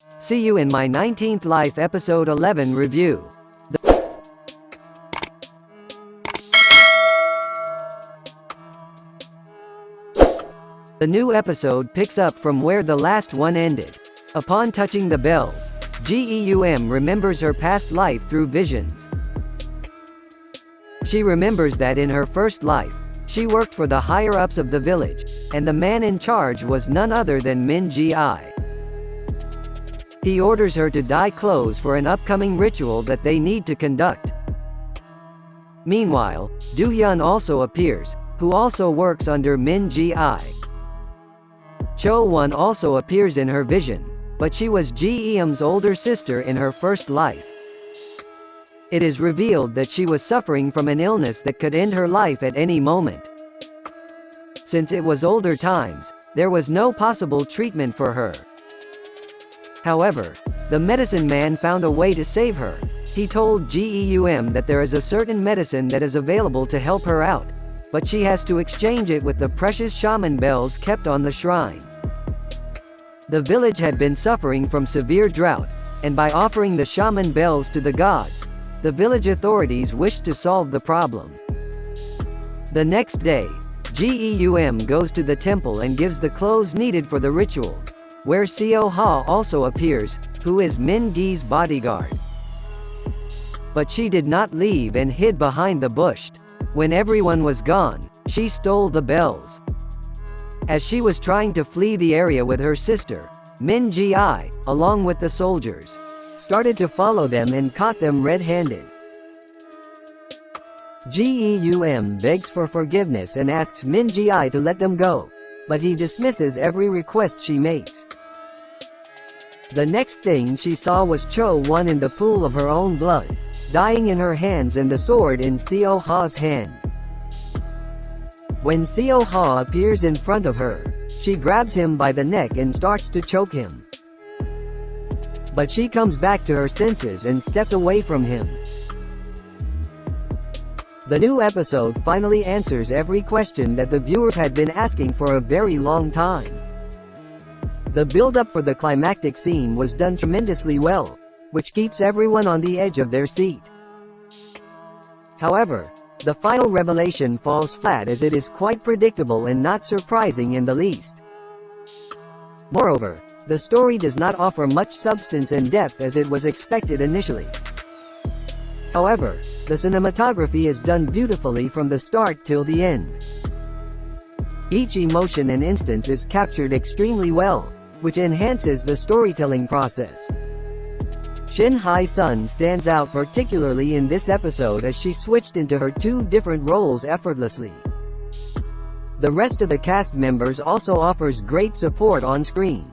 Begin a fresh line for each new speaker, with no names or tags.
See you in my 19th Life episode 11 review. The new episode picks up from where the last one ended. Upon touching the bells, Geum remembers her past life through visions. She remembers that in her first life, she worked for the higher-ups of the village, and the man in charge was none other than Min Ji-I. He orders her to dye clothes for an upcoming ritual that they need to conduct. Meanwhile, Do-hyun also appears, who also works under Min Ji-I. Cho-won also appears in her vision, but she was Ji-eum's older sister in her first life. It is revealed that she was suffering from an illness that could end her life at any moment. Since it was older times, there was no possible treatment for her. However, the medicine man found a way to save her. He told Geum that there is a certain medicine that is available to help her out, but she has to exchange it with the precious shaman bells kept on the shrine. The village had been suffering from severe drought, and by offering the shaman bells to the gods, the village authorities wished to solve the problem. The next day, Geum goes to the temple and gives the clothes needed for the ritual, where Seo Ha also appears, who is Min Gi's bodyguard. But she did not leave and hid behind the bush. When everyone was gone, she stole the bells. As she was trying to flee the area with her sister, Min Ji-I, along with the soldiers, started to follow them and caught them red-handed. Geum begs for forgiveness and asks Min Ji-I to let them go, but he dismisses every request she makes. The next thing she saw was Cho-won in the pool of her own blood, dying in her hands and the sword in Seo Ha's hand. When Seo Ha appears in front of her, she grabs him by the neck and starts to choke him. But she comes back to her senses and steps away from him. The new episode finally answers every question that the viewers had been asking for a very long time. The build-up for the climactic scene was done tremendously well, which keeps everyone on the edge of their seat. However, the final revelation falls flat as it is quite predictable and not surprising in the least. Moreover, the story does not offer much substance and depth as it was expected initially. However, the cinematography is done beautifully from the start till the end. Each emotion and instance is captured extremely well, which enhances the storytelling process. Shin Hye's son stands out particularly in this episode as she switched into her two different roles effortlessly. The rest of the cast members also offers great support on screen.